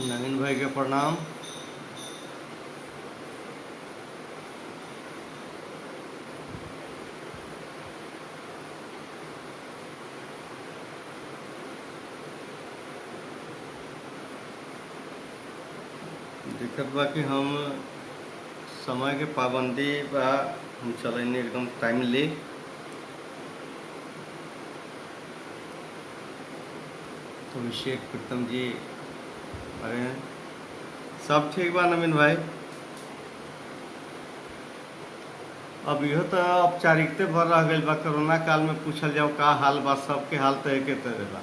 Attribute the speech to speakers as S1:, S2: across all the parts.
S1: नवीन भाई के प्रणाम। दिक्कत बा कि हम समय के पाबंदी बा, हम चलेंगे एकदम टाइमली। तो अभिषेक प्रीतम जी, अरे सब ठीक बा नवीन भाई। अब यह तो औपचारिकते भर रह गई बा। कोरोना काल में पूछल जाओ का हाल बा, सबके हाल तो एके तरह बा।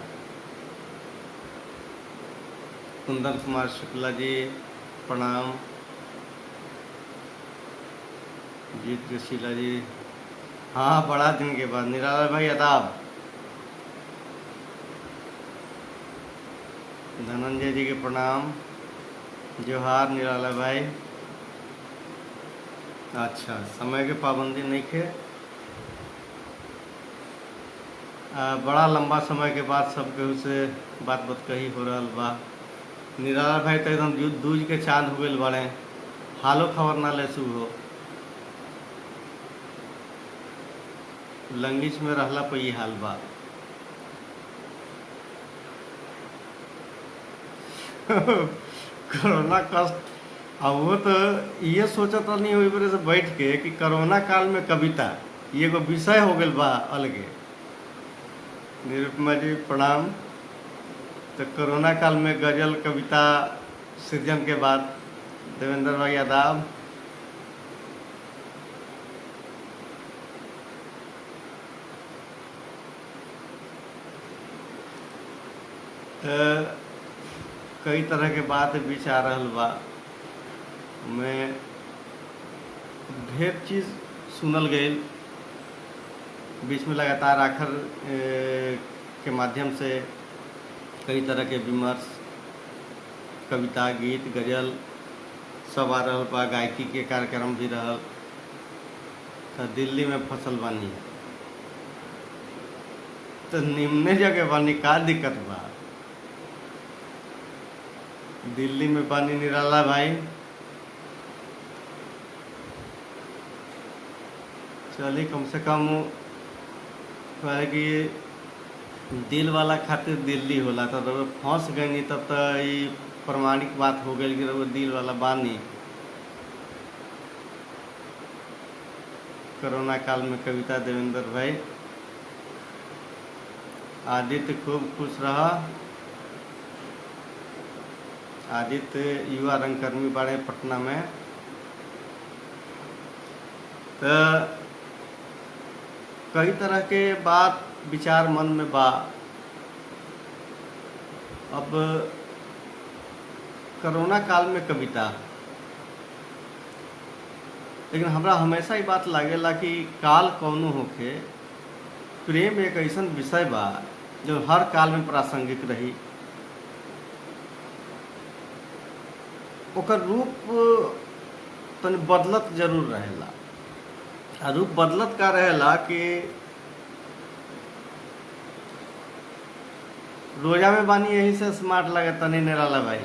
S1: कुंदन कुमार शुक्ला जी प्रणाम। जीत जोशीला जी, हाँ बड़ा दिन के बाद। निराला भाई आदाब। धनंजय जी के प्रणाम, जोहार निराला भाई। अच्छा, समय के पाबंदी नहीं खे। बड़ा लंबा समय के बाद सब केहू से बात कही हो रहा बा। निराला भाई तो एकदम दूज के चांद हो गए बड़े, हालो खबर ना ले सु हो। लंगिच में रहला पे ये हाल बा। कोरोना कष्ट। अब वो तो ये सोचत नहीं हुई बरे से बैठ के कि कोरोना काल में कविता ये एगो विषय हो गल बा अलगे। निरुपमा जी प्रणाम। तो कोरोना काल में गजल कविता सृजन के बाद देवेंद्र भाई आदाब। कई तरह के बात बीच आ रहल बा। मैं ढेर चीज़ सुनल गई बीच में लगातार आखिर के माध्यम से कई तरह के विमर्श, कविता, गीत, गजल सब आ रहल बा। गायकी के कार्यक्रम भी रहल। तो दिल्ली में फसल बानी तो निम्ने जगह बानी, का दिक्कत बा। दिल्ली में बानी निराला भाई। चलिए कम से कम कहे कि दिल वाला खातिर दिल्ली होला। तो रउआ फंस गई नहीं तब तो ये प्रमाणिक बात हो गई कि रउआ दिल वाला बानी। कोरोना काल में कविता देवेंद्र भाई। आदित्य खूब खुश रहा। आदित्य युवा रंगकर्मी बाड़े पटना में। तो कई तरह के बात विचार मन में बा। अब कोरोना काल में कविता, लेकिन हमरा हमेशा ही बात लागेला कि काल कौनो होखे, प्रेम एक ऐसा विषय बा जो हर काल में प्रासंगिक रही। ओकर रूप तनी बदलत जरूर रहेला। रूप बदलत का रहेला कि रोजा में बानी यही से स्मार्ट लगे तनी निराला भाई।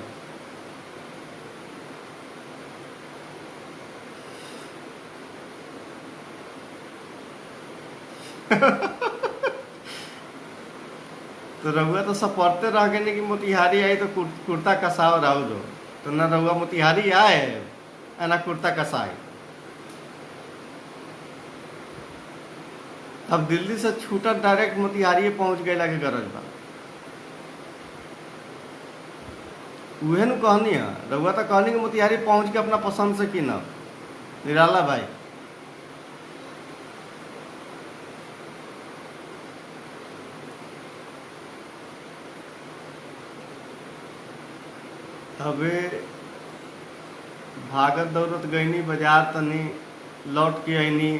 S1: तो रहुआ तो सपरते रह गए कि मोतिहारी आई तो कुर्ता कसाओ रहो जो। तो न रहुआ मोतिहारी आए ना कुर्ता कसाई। अब दिल्ली से छूटा डायरेक्ट मोतिहारी पहुंच गए के गरज बा। उहे न कहनी है रहुआ तो कहनी कि मोतिहारी पहुंच के अपना पसंद से की न निराला भाई। तबे भागत दौड़त गईनी बाजार, तनी लौट के आईनी,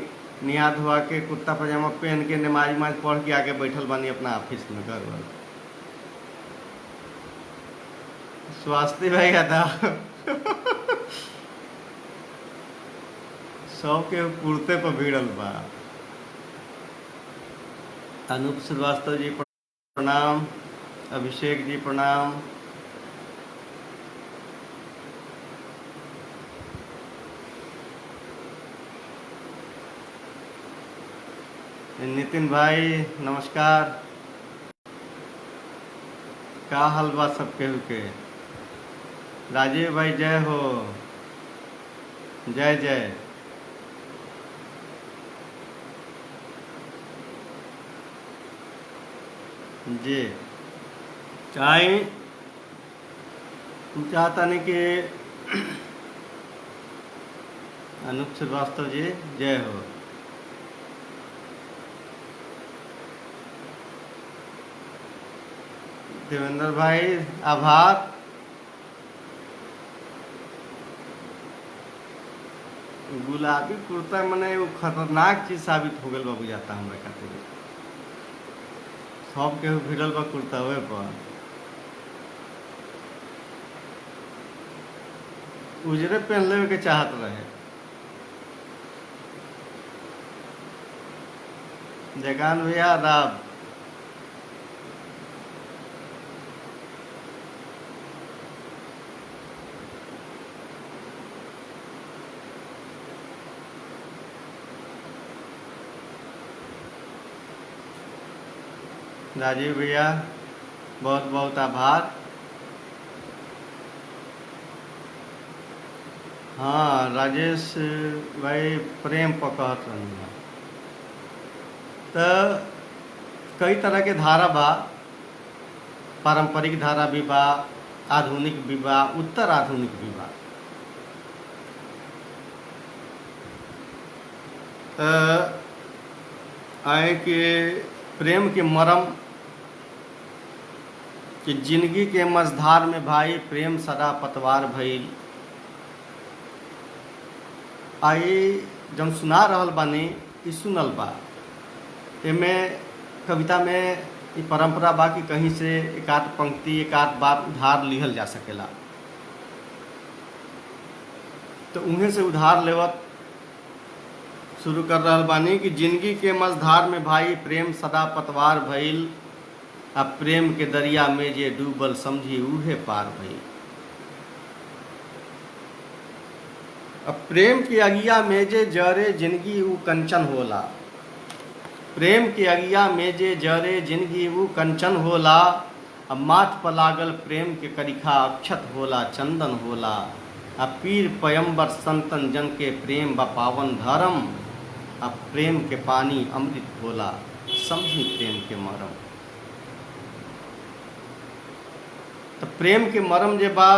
S1: निहा धोआ के कुर्ता पजामा पहन के नमाज उमाज पढ़ के आके बैठल बानी अपना ऑफिस में घर वाला। स्वास्थ्य भाई था। सबके कुर्ते पर भिड़ल बा। अनूप श्रीवास्तव जी प्रणाम। अभिषेक जी प्रणाम। नितिन भाई नमस्कार। का हाल बा सब केहू के? राजीव भाई जय हो। जय जय। जी चाहे चाहता नहीं कि अनूप श्रीवास्तव जी जय हो। देवेंद्र भाई आभार। गुलाबी कुर्ता मने वो खतरनाक चीज साबित हो गल बा बुझाता हमरा खातिर। सब केहू भिड़ल बा कुर्तावे पर। उजरे पहन लेवे के चाहत रहे। जयकांत भैया आदाब। राजीव भैया बहुत बहुत आभार। हाँ राजेश भाई प्रेम पकड़त रही। तो कई तरह के धारा बा। पारंपरिक धारा भी बा, आधुनिक भी बा, उत्तर आधुनिक भी बा। आए कि प्रेम के मरम कि जिंदगी के मझधार में भाई प्रेम सदा पतवार भइल। आई जब सुना रहल बानी ई सुनल बा। एमे कविता में ई परंपरा बा कि कहीं से एक आध पंक्ति एक आध बात उधार लिहल जा सकेला। तो उन्हें से उधार लेवत शुरू कर रहल बानी कि जिंदगी के मझधार में भाई प्रेम सदा पतवार भइल। अब प्रेम के दरिया में जे डूबल समझी उहे पार भइल। अब प्रेम की अगिया में जे जरे जिंदगी ऊ कंचन होला। प्रेम के अगिया में जे जरे जिंदगी ऊ कंचन होला। अब माथ पर लागल प्रेम के करिखा अक्षत होला चंदन होला। अब पीर पयंबर संतन जन के प्रेम बा पावन धर्म। अब प्रेम के पानी अमृत होला समझी प्रेम के मरम। तो प्रेम के मरम जे बा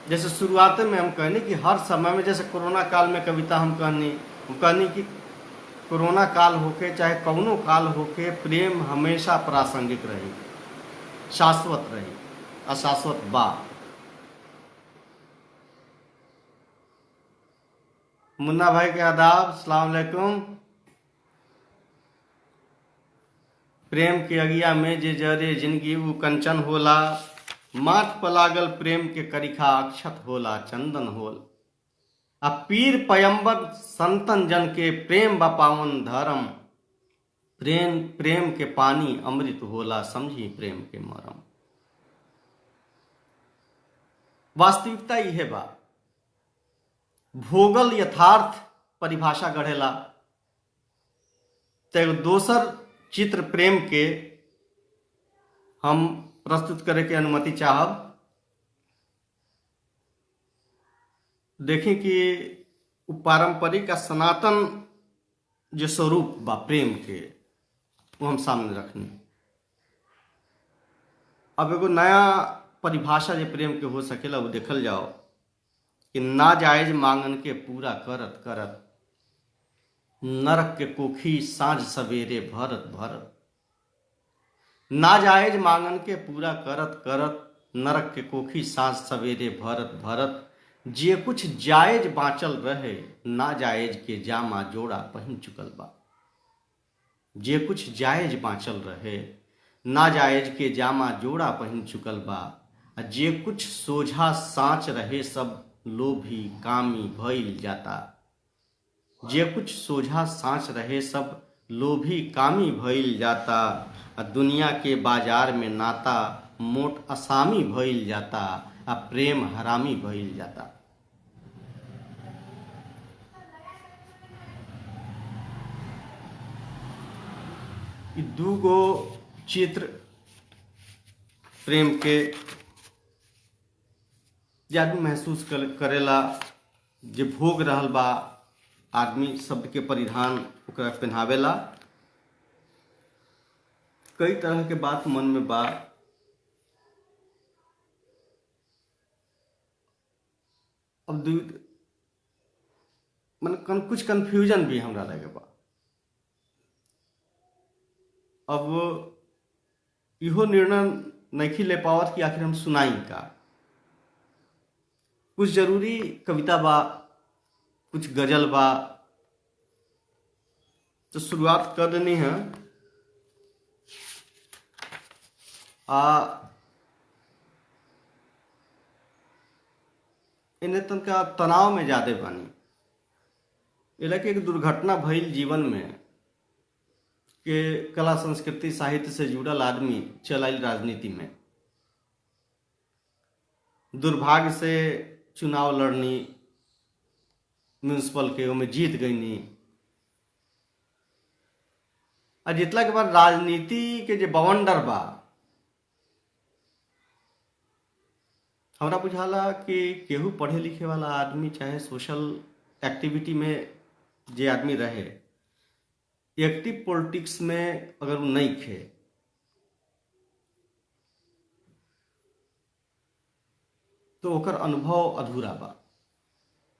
S1: जैसे शुरुआत में हम कहनी कि हर समय में जैसे कोरोना काल में कविता हम कहनी कि कोरोना काल होके चाहे कौनो काल होके प्रेम हमेशा प्रासंगिक रही, शाश्वत रही, अशाश्वत बा। मुन्ना भाई के आदाब, अस्सलाम वालेकुम। प्रेम के अगिया में जे जरे जिंदगी ऊ कंचन होला। माथ पर लागल प्रेम के करिखा अक्षत होला चंदन होल। अब पीर पयंबर संतन जन के प्रेम बा पावन धर्म। प्रेम के पानी अमृत होला समझी प्रेम के मरम। वास्तविकता यह बा। भोगल यथार्थ परिभाषा गढ़ेला। तो एगो दोसर चित्र प्रेम के हम प्रस्तुत करे के अनुमति चाहब। देखें कि पारंपरिक आ सनातन जो स्वरूप बा प्रेम के वो हम सामने रखनी। अब एगो नया परिभाषा जो प्रेम के हो सकेला वो देखल जाओ कि नाजायज मांगन के पूरा करत करत नरक के कोखी साँझ सवेरे भरत भरत। नाजायज मांगन के पूरा करत करत नरक के कोखी साँझ सवेरे भरत भरत। जे कुछ जायज बाँचल रहे नाजायज के जामा जोड़ा पहिन चुकल बा। जे कुछ जायज बाँचल रहे नाजायज के जामा जोड़ा पहिन चुकल बा। जे कुछ सोझा साँच रहे सब लोभी कामी भइल जाता। जे कुछ सोझा साँच रहे सब लोभी कामी भइल जाता। दुनिया के बाजार में नाता मोट असामी भइल जाता। आ प्रेम हरामी भइल जाता। कि दू गो चित्र प्रेम के जे आदमी महसूस करेला, जे भोग रहल बा, आदमी शब्द के परिधान ओकरा पहनावेला। कई तरह के बात मन में बा। अब कुछ कंफ्यूजन भी हमरा लगे बा। अब इहो निर्णय नहीं ले पावत कि आखिर हम सुनाई का। कुछ जरूरी कविता बा, कुछ गजल बा, तो शुरुआत कर देनी है। इन्हें तनका तनाव में ज्यादा बानी। इलाके एक दुर्घटना भइल जीवन में के कला संस्कृति साहित्य से जुड़ल आदमी चलाइल राजनीति में। दुर्भाग्य से चुनाव लड़नी, म्यूनिसिपल के में जीत गईनी। और जितला के बाद राजनीति के जो बवंडर बा, हमरा बुझाला कि केहू पढ़े लिखे वाला आदमी चाहे सोशल एक्टिविटी में जे आदमी रहे, एक्टिव पॉलिटिक्स में अगर वो नहीं खे तो ओकर अनुभव अधूरा बा।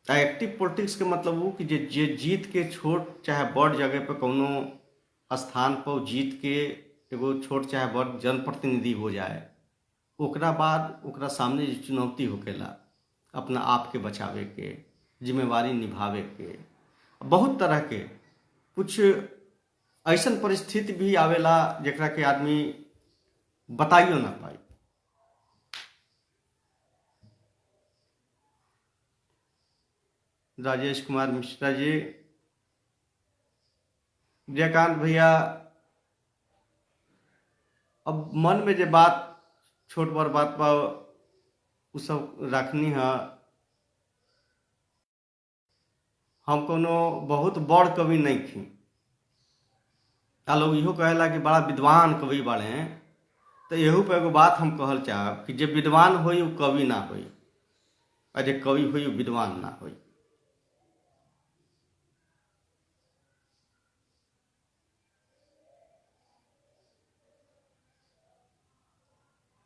S1: एक्टिव पॉलिटिक्स के मतलब वो कि जे जीत के छोट चाहे बड़ जगह पे कोनो स्थान पर जीत के एगो छोट चाहे बड़ जनप्रतिनिधि हो जाए, ओकरा बाद ओकरा सामने जो चुनौती होकेला अपना आप के बचावे के, जिम्मेवारी निभावे के, बहुत तरह के कुछ ऐसन परिस्थिति भी आवेला जेकरा के आदमी बताइयो ना पाई। राजेश कुमार मिश्रा जी, जयकांत भैया, अब मन में जे बात छोट बड़ बात बा उ सब रखनी है। हम कोनो बहुत बड़ कवि नहीं थी। लोग इहो कहेला कि बड़ा विद्वान कवि बाड़े, तो यहू पे एगो बात हम कहल चाहब कि जे विद्वान होई वो कवि ना होई, और जे कवि होई वो विद्वान ना होई।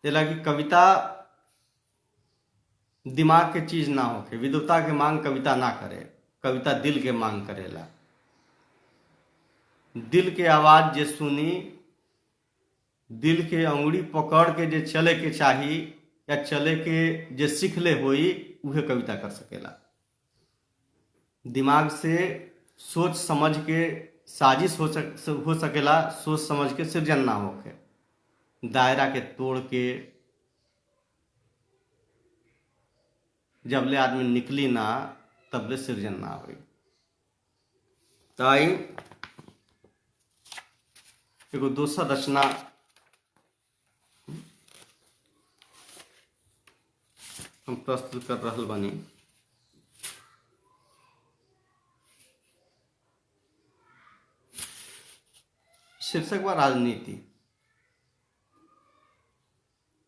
S1: जैला कि कविता दिमाग के चीज ना होके, विद्वता के मांग कविता ना करे, कविता दिल के मांग करेला। दिल के आवाज जे सुनी, दिल के अंगुड़ी पकड़ के जे चले के चाही या चले के जे सीखले होई, उहे कविता कर सकेला। दिमाग से सोच समझ के साजिश हो सकेला, सोच समझ के सृजन ना होके। दायरा के तोड़ के जबले आदमी निकली ना, तबले सृजन ना हुई। ताई एगो दोसर रचना हम प्रस्तुत कर रहल बानी। शीर्षक बा राजनीति।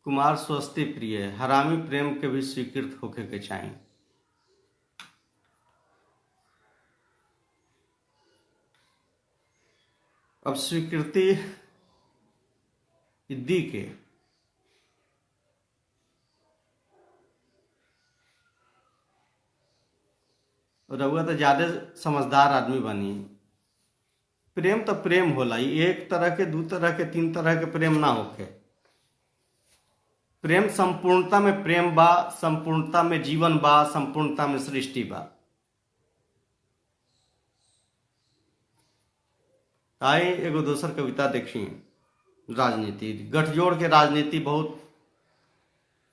S1: कुमार स्वस्ति प्रिय, हरामी प्रेम के भी स्वीकृत होके के चाहिए। अब स्वीकृति दी के रउआ तो ज्यादा समझदार आदमी बनी। प्रेम तो प्रेम होला, एक तरह के, दू तरह के, तीन तरह के प्रेम ना होके। प्रेम संपूर्णता में प्रेम बा, संपूर्णता में जीवन बा, संपूर्णता में सृष्टि बा। आई एगो दोसर कविता देखी, राजनीति। गठजोड़ के राजनीति बहुत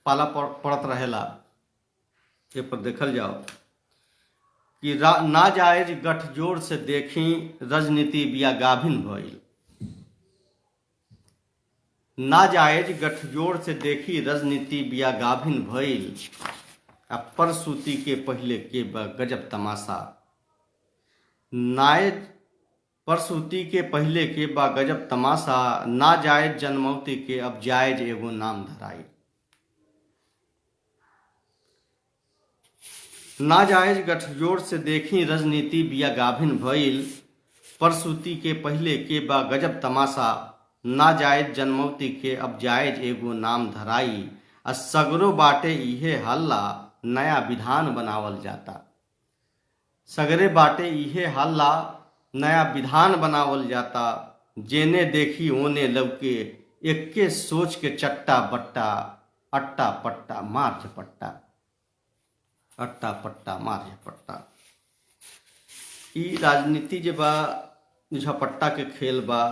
S1: पाला पड़त रहेला। ये पर देखल जाओ कि नाजायज गठजोड़ से देखी राजनीति बिया गाभिन भइल। नाजायज गठजोड़ से देखी राजनीति बिया गाभिन भइल। आ परसूती के पहले के गजब तमाशा। प्रसूति के पहले के बा गजब तमाशा, ना जायज जन्मौती के अब जायज एगो नाम धराई। ना जायज गठजोड़ से देखी राजनीति बिया गाभिन भइल, प्रसूति के पहले के बा गजब तमाशा, ना जायज जन्मौती के अब जायज एगो नाम धराई। आ सगरो बाटे इहे हल्ला, नया विधान बनावल जाता। सगरे बाटे इहे हल्ला, नया विधान बनावल जाता। जेने देखी ओने लवके, एक्के सोच के चट्टा बट्टा, अट्टा पट्टा मार झपट्टा, अट्टा पट्टा मार झपट्टा। ई राजनीति जे बा झपट्टा के खेल बा,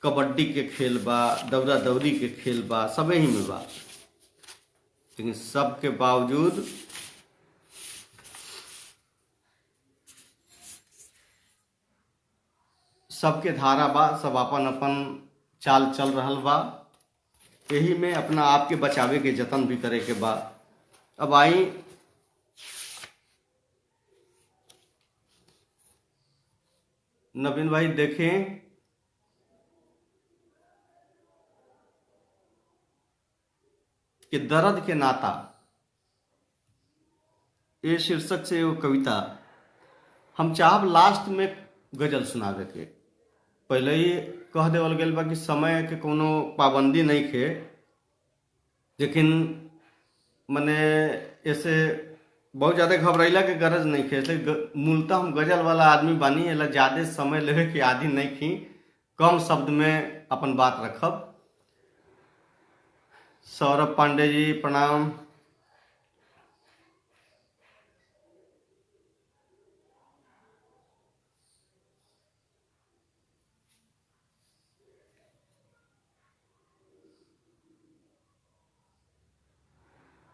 S1: कबड्डी के खेल बा, दौड़ा दौड़ी के खेल बा, सबे ही में बा। लेकिन सबके बावजूद सबके धारा बा, सब अपन अपन चाल चल रहल बा। यही में अपना आप के बचावे के जतन भी करे के बा। अब आई नवीन भाई देखें कि दर्द के नाता, ये शीर्षक से वो कविता हम चाहब लास्ट में गजल सुनावे के। पहले ही कह देवल गया बा कि समय के कोनो पाबंदी नहीं खे, लेकिन मने ऐसे बहुत ज़्यादा घबराइला के गरज नहीं खे। ऐसे मूलतः हम गजल वाला आदमी बानी, एला ज़्यादा समय लेवे के आदि नहीं खी, कम शब्द में अपन बात रखब। सौरभ पांडे जी प्रणाम।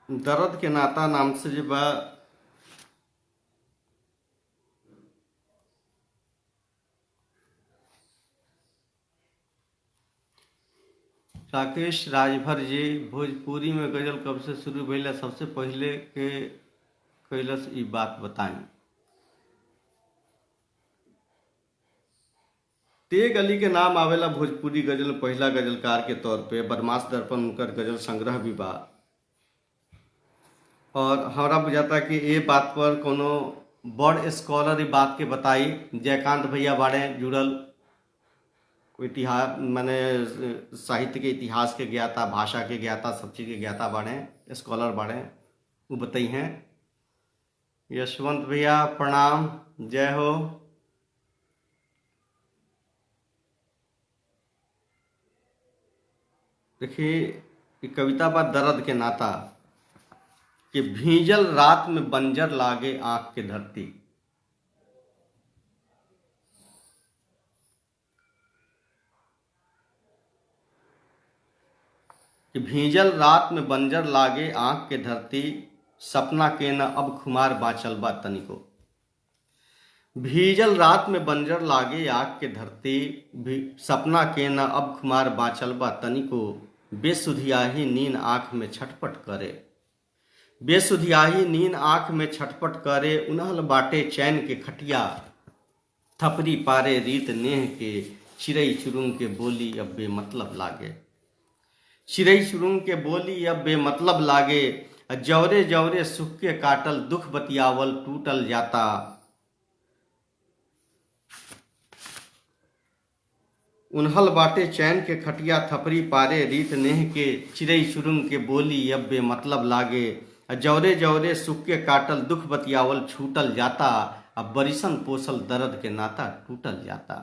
S1: दर्द के नाता नाम से जो बा राकेश राजभर जी, भोजपुरी में गजल कब से शुरू भइला, सबसे पहले के कैलस ई बात बताएं। तेग अली के नाम आवेला भोजपुरी गजल पहला गजलकार के तौर पे। बदमाश दर्पण उनकर गजल संग्रह भी बा। और हमरा बुझाता कि ये बात पर कोनो बड़ स्कॉलर ये बात के बताई। जयकांत भैया बाड़े जुड़ल, इतिहास माने साहित्य के इतिहास के ज्ञाता, भाषा के ज्ञाता, सब चीज़ के ज्ञाता बाड़े, स्कॉलर बाड़े, वो बताई हैं। यशवंत भैया प्रणाम, जय हो। देखिए ये कविता बा दर्द के नाता कि भीजल रात में बंजर लागे आंख के धरती। कि भीजल रात में बंजर लागे आंख के धरती, सपना के न अब खुमार बाँचल बा तनिको। भीजल रात में बंजर लागे आंख के धरती, सपना के न अब खुमार बाँचल बा तनिको। बेसुधियाही नींद आंख में छटपट करे, बेसुधियाही नींद आंख में छटपट करे। उन्हल बाटे चैन के खटिया, थपरी पारे रीत नेह के। चिड़ै चुरुंग के बोली अब बेमतलब लागे, चिड़ै चुरुंग के बोली अब बेमतलब लागे। जौरे जौरे सुख के काटल दुख बतियावल टूटल जाता। उन्हल बाटे चैन के खटिया, थपरी पारे रीत नेह के। चिड़ै चुरुंग के बोली अब बेमतलब लागे। जौरे जौरे सुख के काटल दुख बतियावल छूटल जाता। अब बरिसन पोसल दर्द के नाता टूटल जाता,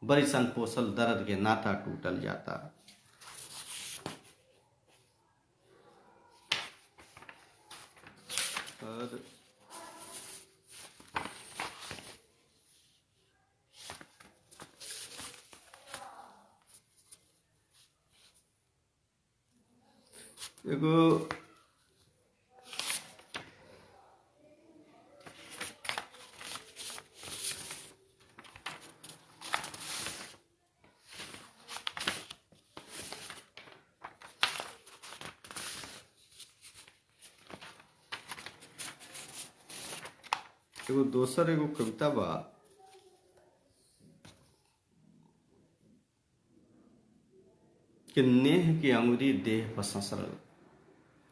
S1: बरिसन पोसल दर्द के नाता टूटल जाता। और एगो दोसर एगो कविता बा कि नेह की अंगुरी देह पर ससरल।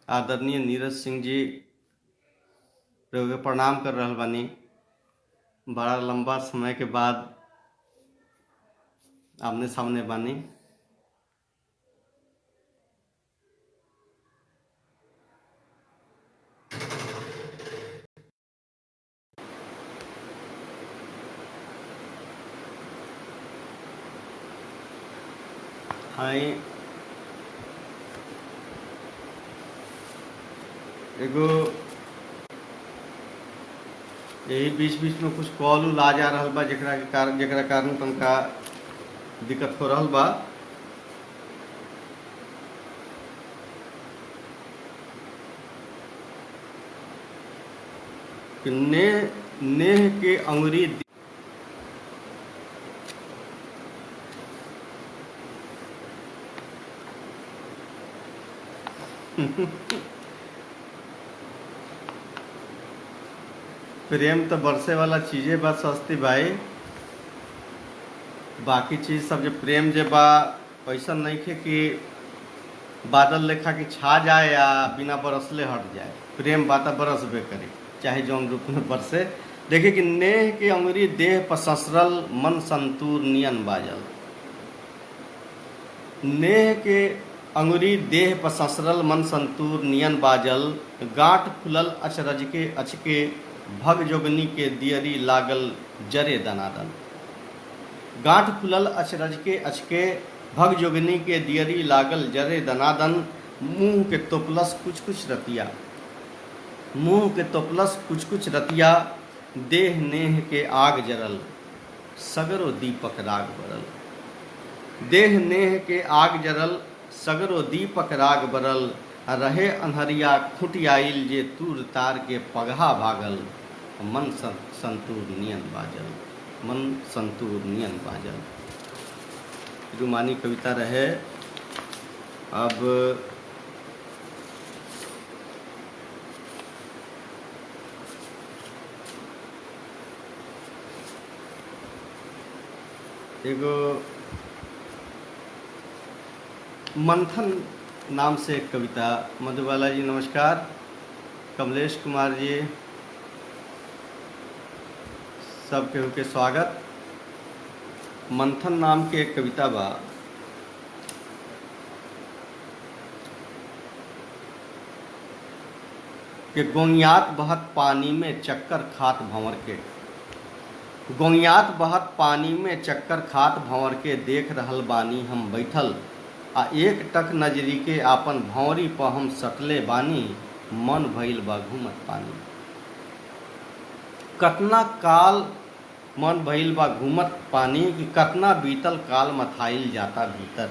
S1: आदरणीय नीरज सिंह जी के प्रणाम कर रहल बानी। बड़ा लंबा समय के बाद आमने सामने बानी। हाँ, एगो यही बीच बीच में कुछ कॉल उल आ जा रहा बा, जेकरा कारण तनका दिक्कत हो रहा बा। कि नेह के अंगुरी प्रेम तो बरसे वाला चीजें बा सस्ती भाई। बाकी चीज सब जो प्रेम जे बा ऐसा नहीं खे कि बादल लेखा कि छा जाए या बिना बरसले हट जाए। प्रेम बाता बरसबे करे, चाहे जौन रूप में बरसे। देखिए कि नेह के अंगुरी देह पर ससरल, मन संतूर नियन बाजल। नेह के अंगुरी देह पर ससरल, मन संतूर नियन बाजल। गांठ खुलल अचरज के अचके, भग जोगनी के दियरी लागल जरे दनादन। गांठ खुलल अचरज के अचके, भग जोगनी के दियरी लागल जरे दनादन। मुंह के तोपलस कुछ कुछ रतिया, मुंह के तोपलस कुछ कुछ रतिया। देह नेह के आग जरल, सगरो दीपक राग बरल। देह नेह के आग जरल, सगरो दीपक राग बरल। रहे अनहरिया खुट आइल, जे तूर तार के पगहा भागल। मन संतूर नियन बाजल, मन संतूर नियन बाजल। रुमानी कविता रहे। अब एगो मंथन नाम से एक कविता। मधुबाला जी नमस्कार, कमलेश कुमार जी, सब केहू के स्वागत। मंथन नाम के एक कविता बा। कि गोंगियात बहत पानी में चक्कर खात भंवर के। गोंगियात बहत पानी में चक्कर खात भंवर के, देख रहल बानी हम बैठल। आ एक टक नजरी के आपन भौरी पर हम सटले बानी। मन भइल बा घूमत पानी। कतना काल मन भइल बा घूमत पानी, कि कतना बीतल काल मथाइल जाता भीतर।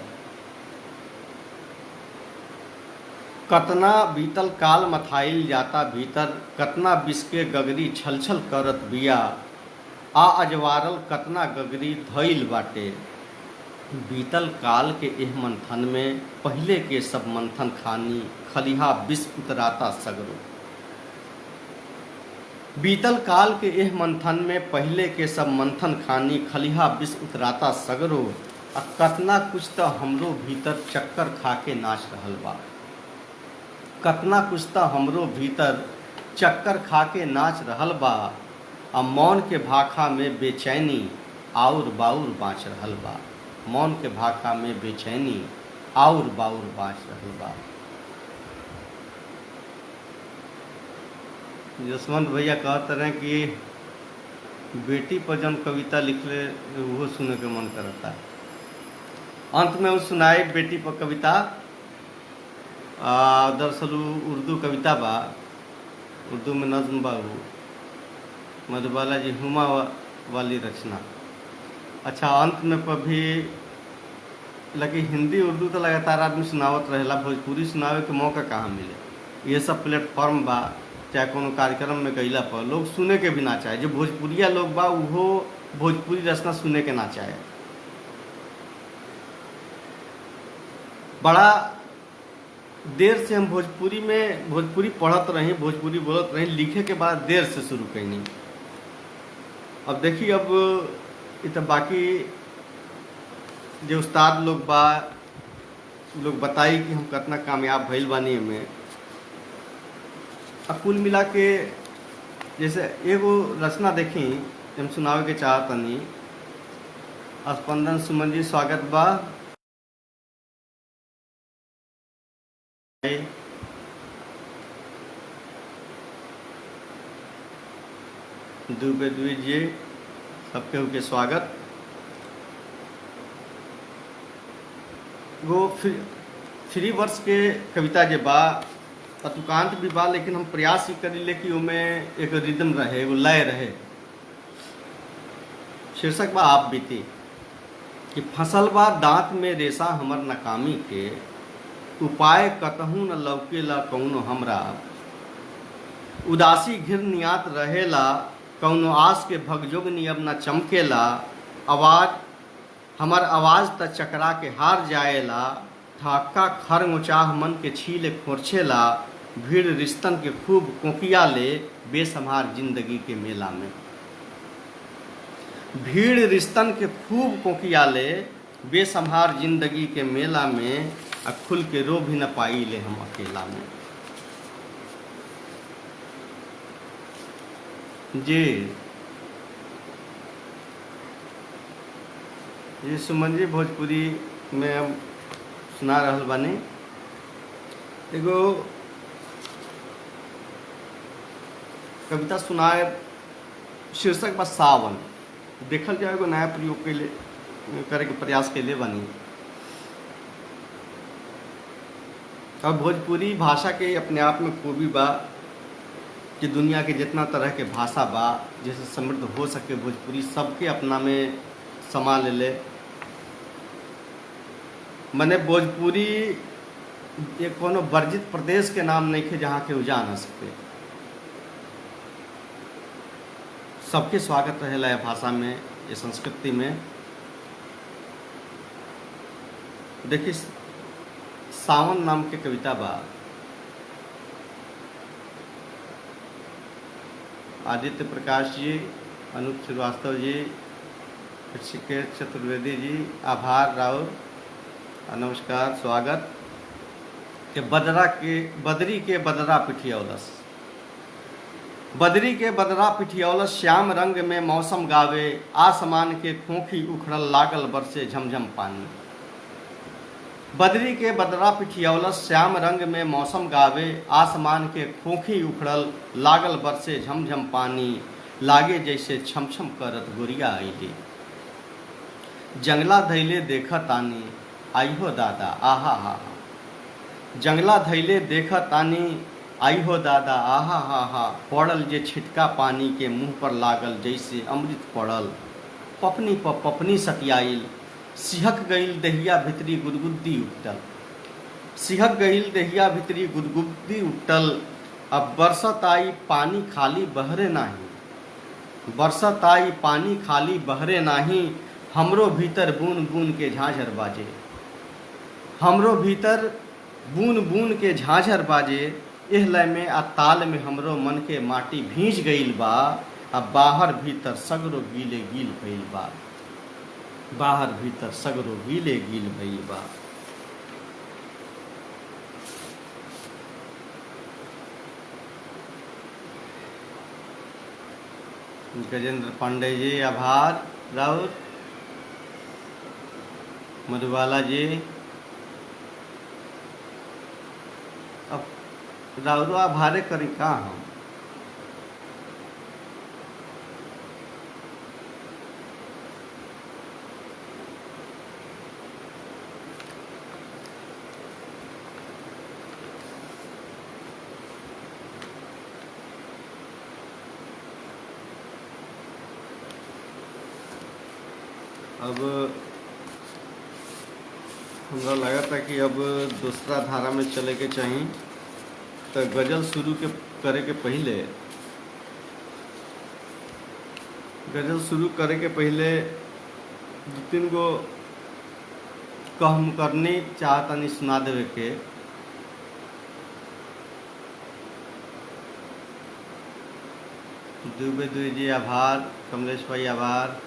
S1: कतना बीतल काल मथाइल जाता भीतर। कतना बिस्के गगरी छल छल करत बिया। आ अजवारल कतना गगरी धइल बाटे। बीतल काल के एह मंथन में, पहले के सब मंथन खानी। खलिहा विष उतराता सगरो। बीतल काल के एह मंथन में, पहले के सब मंथन खानी। खलिहा विष उतराता सगरो। आ कतना कुछ तो हमरो भीतर चक्कर खा के नाच रहल बा। कतना कुछ तो हमरो भीतर चक्कर खा के नाच रहल बा। आ मौन के भाखा में बेचैनी आउर बाउर बाँच रहल बा। मौन के भाखा में बेचैनी आउर बाउर बाँच रहल बा। जसवंत भैया कहत रहे कि बेटी पर जन कविता लिखले वो सुने के मन करता है। अंत में वो सुनाए बेटी पर कविता। दरअसल उर्दू कविता बा, उर्दू में नज्म बा। मधुबाला जी हुमा वाली रचना। अच्छा, अंत में पर भी लगे हिंदी उर्दू तो लगातार आदमी सुनावत रहेला, भोजपुरी सुनावे के मौका कहाँ मिले। ये सब प्लेटफॉर्म बा, चाहे कोनो कार्यक्रम में गईला पर लोग सुने के भी ना चाहे। जो भोजपुरिया लोग बा वो भोजपुरी रचना सुने के ना चाहे। बड़ा देर से हम भोजपुरी पढ़त रही, भोजपुरी बोलत रही। लिखे के बाद देर से शुरू कैनी। अब देखिए, अब इत बाकी जो उस्ताद लोग बा लोग बताई कि हम कितना कामयाब भइल बानी में। अब कुल मिला के जैसे एगो रचना देखी हम सुनावे के चाहतनी। स्पंदन सुमन जी स्वागत बा। दुबे दुई जी सबके के स्वागत। वो फ्री वर्ष के कविता जे बा अतुकांत भी बा, लेकिन हम प्रयास ही करी कि उमें एक रिदम रहे, एगो लय रहे। शीर्षक बा आप बीती कि फसल बा दांत में रेशा हमर नाकामी के, उपाय कतहू न लौकेला कौनो हमरा। उदासी घिर नियात रहेला कौनो आस के भगजोगनी अब न चमकेला। आवाज हमर आवाज त चकरा के हार जाएला, ठाक्का खर ऊँचाह मन के छीले खोरछेला। भीड़ रिश्तन के खूब कोकिया ले बेसम्हार जिंदगी के मेला में। भीड़ रिश्तन के खूब कोकिया ले बेसम्हार जिंदगी के मेला में, आ खुल के रो भी न पाई ले हम अकेला में। जी ये सुमन जी भोजपुरी में हम सुना रहल बानी। एगो कविता सुनाए, शीर्षक बा सावन। देखल जाए एगो नया प्रयोग के लिए करे के प्रयास के लिए बनी। और भोजपुरी भाषा के अपने आप में खूबी बा कि दुनिया के जितना तरह के भाषा बा जैसे समृद्ध हो सके भोजपुरी सबके अपना में समा ले। मने भोजपुरी एक कोनो वर्जित प्रदेश के नाम नहीं के जहाँ के जा न सके। सबके स्वागत रहेला है भाषा में, ये संस्कृति में। देखिए सावन नाम के कविता बा। आदित्य प्रकाश जी, अनूप श्रीवास्तव जी, ऋषिकेश चतुर्वेदी जी, आभार राउर, नमस्कार स्वागत। के बदरी के बदरा पिठियौलस। बदरी के बदरा पिठियौलस श्याम रंग में मौसम गावे, आसमान के खोखी उखड़ल लागल बरसे झमझम पानी। बदरी के बदरा पिठियौलस श्याम रंग में मौसम गावे, आसमान के खोखी उखड़ल लागल बरसे झमझम पानी। लागे जैसे छम छम करत गोरिया आईली, जंगला धैले देखत आनी आई हो दादा आहा हा। जंगला धैले देखत आनी आई हो दादा आहा हा हा। पड़ल जे छिटका पानी के मुंह पर लागल जैसे अमृत पड़ल। पपनी पर पपनी सतियाइल, सिहक गईल दहिया भितरी गुदगुद्दी उठल। सिहक गईल दहिया भितरी गुदगुद्दी उठल। अब बरसत आई पानी खाली बहरे नाही। बरसत आई पानी खाली बहरे नाही। हमरो भीतर बून बून के झांझर बाजे। हमरो भीतर बून बून के झांझर बाजे। एह लय में आ ताल में हमरो मन के माटी भींज गईल बा। अब बाहर भीतर सगरो गीले गील भइल बा। बाहर भीतर सगरो गीले गील भइल बा। गजेंद्र पांडे जी, आभार राउत। मधुबाला जी, अब राउरो आभारे करी का हम। अब हमरा लगा था कि अब दूसरा धारा में चले के चाहिए। तो गज़ल शुरू करे के पहले दो तीन गो कहम करनी चाहतनी सुना देवे के। दुबे दुई जी आभार, कमलेश भाई आभार।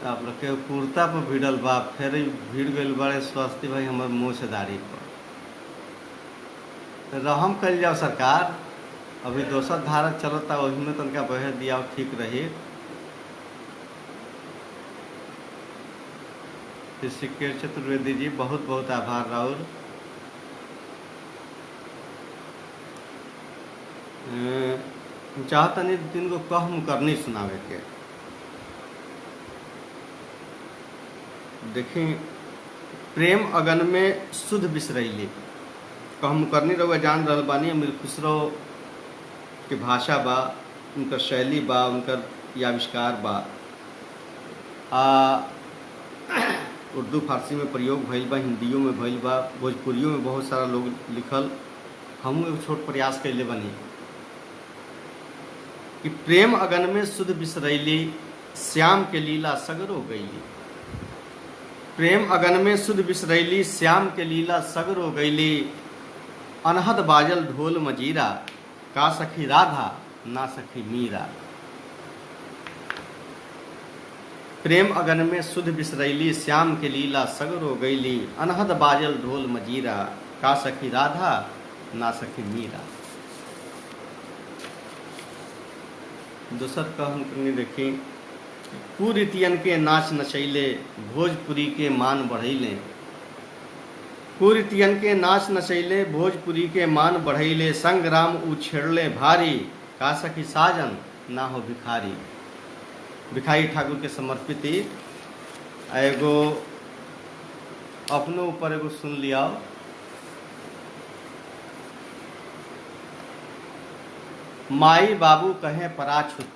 S1: आप लोग के कुर्ता पर भिड़ल बा, फिर भीड़ गइल बड़े स्वस्ति भाई हमर मोछदारी पर रहम कल जाओ सरकार। अभी दोसर धारा चलता वही में तनका बहे दिया ठीक रही। ऋषिकेश चतुर्वेदी जी बहुत बहुत आभार राहुल। चाहता नहीं तीन को कहम करनी सुनावे के। देखें प्रेम अगन में शुद्ध बिसरैली कहम करनी रहुआ जान रहल बानी। अमीर खुसरो के भाषा बा, उनकर शैली बा, उनकर आविष्कार बा। उर्दू फारसी में प्रयोग भइल बा, हिंदियों में भइल बा, भोजपुरियों में बहुत सारा लोग लिखल। हम एगो छोट प्रयास कैले बनी कि प्रेम अगन में शुद्ध बिसरैली श्याम के लीला सगरो गईली। प्रेम अगन में शुद्ध बिसरैली श्याम के लीला सगरो गईली। अनहद बाजल ढोल मजीरा का सखी राधा ना सखी मीरा। प्रेम अगन में शुद्ध बिसरैली श्याम के लीला सगरो गईली। अनहद बाजल ढोल मजीरा का सखी राधा ना सखी मीरा। दूसर का हम करनी देखें कुरीतियन के नाच नचैले भोजपुरी के मान बढ़ैले। कुरीतियन के नाच नचैले भोजपुरी के मान बढ़ैले। संग्राम उछेड़ले भारी का सखी साजन ना हो भिखारी। भिखारी ठाकुर के समर्पित एगो अपने ऊपर एगो सुन लिया। माई बाबू कहे पराछुत।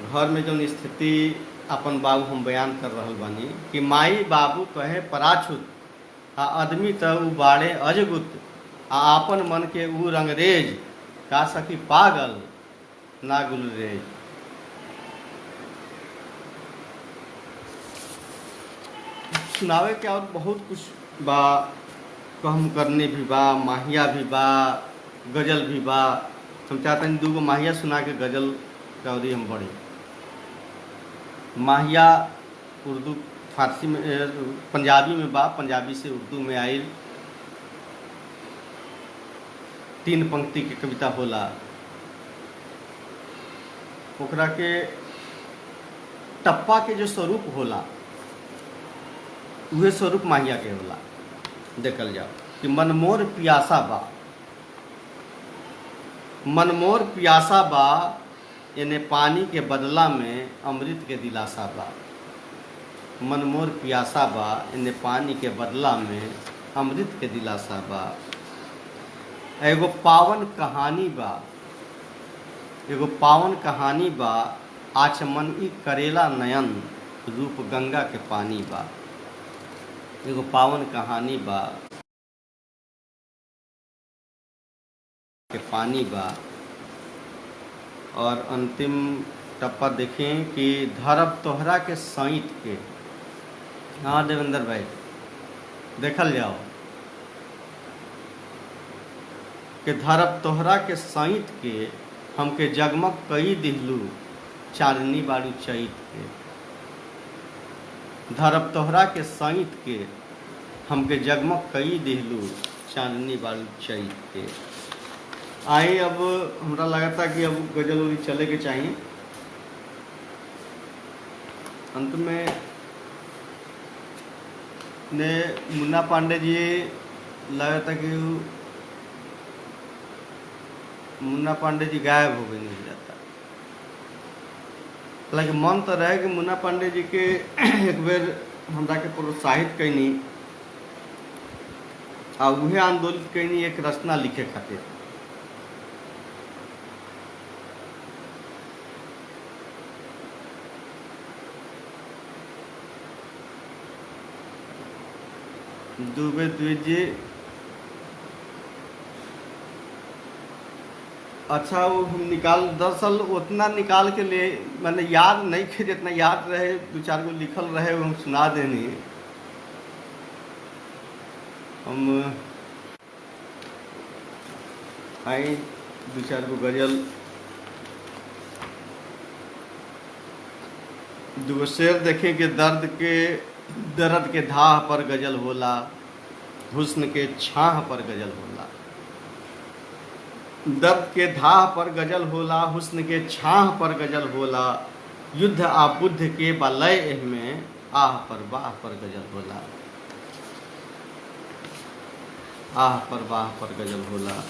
S1: घर में जो स्थिति अपन बाबू हम बयान कर रहल बानी कि माई बाबू कहे पराछुत आ आदमी त उ बाड़े अजगुत आ आपन मन के उ रंगरेज का सखी पागल ना गुलरेज। सुनावे के और बहुत कुछ बा, कहम करने भी बा, माहिया भी बा, गजल भी बा। हम चाहते हैं दूगो माहिया सुना के गजल कौरी हम बड़ी। माहिया उर्दू फारसी में पंजाबी में बा, पंजाबी से उर्दू में आई। 3 पंक्ति के कविता होला। ओकरा के टप्पा के जो स्वरूप होला उहे स्वरूप माहिया के होला। देखल जाओ कि मनमोर पियासा बा, मनमोर पियासा बा यानी पानी के बदला में अमृत के दिलासा बा। मनमोर पियासा बा यानी पानी के बदला में अमृत के दिलासा बा। एगो पावन कहानी बा, एगो पावन कहानी बा। आचमन ई करेला नयन रूप गंगा के पानी बा। एगो पावन कहानी बा के पानी बा। और अंतिम टप्पा देखें कि धरब तोहरा के सैत के। हाँ देवेंद्र भाई देखल जाओ कि धरब तोहरा के सैत के हमके जगमग कई दिहलू चांदनी बाड़ू चैत के। धरब तोहरा के सैत के हमके जगमग कई दिहलू चांदनी बाड़ू चैत के। आए अब हमरा लगता कि अब गजल उरी चले के चाहिए। अंत में ने मुन्ना पांडे जी लगता कि मुन्ना पांडे जी गायब हो गए नहीं जाता। हालांकि मन तो रहे कि मुन्ना पांडे जी के एक बेर हमरा के प्रोत्साहित कैनी आ उहे आंदोलित कैनी एक रचना लिखे खातिर। दुबे द्विजी अच्छा वो हम निकाल दरअसल उतना निकाल के ले मैंने याद नहीं थे, जितना याद रहे 2-4 गो लिखल रहे वो हम सुना देनी। हम आई 2-4 गो गजल दूगो शेर देखें कि दर्द के धाह पर गजल होला, हुस्न के छाह पर गजल होला। दर्द के धाह पर गजल होला, हुस्न के छाह पर गजल होला। युद्ध आ बुद्ध के बलय में आह पर बाह पर गजल होला। आह पर बाह पर गजल होला।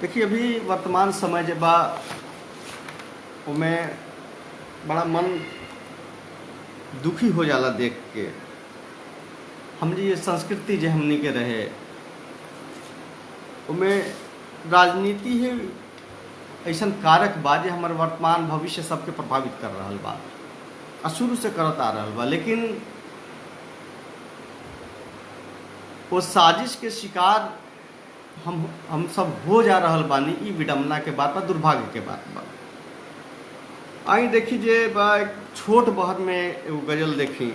S1: देखिए अभी वर्तमान समय जे बा उमें बड़ा मन दुखी हो जाला देख के। हमरी ये संस्कृति जे हमनी के रहे उमें राजनीति ही ऐसन कारक बा जे हमारे वर्तमान भविष्य सबके प्रभावित कर रहल बा आ शुरू से करत आ रहल बा। लेकिन वो साजिश के शिकार हम सब हो जा रहल बानी। ई विडम्बना के बात बा, दुर्भाग्य के बात बा। आई देखी जे बा एक छोट बहर में एगो गजल देखी,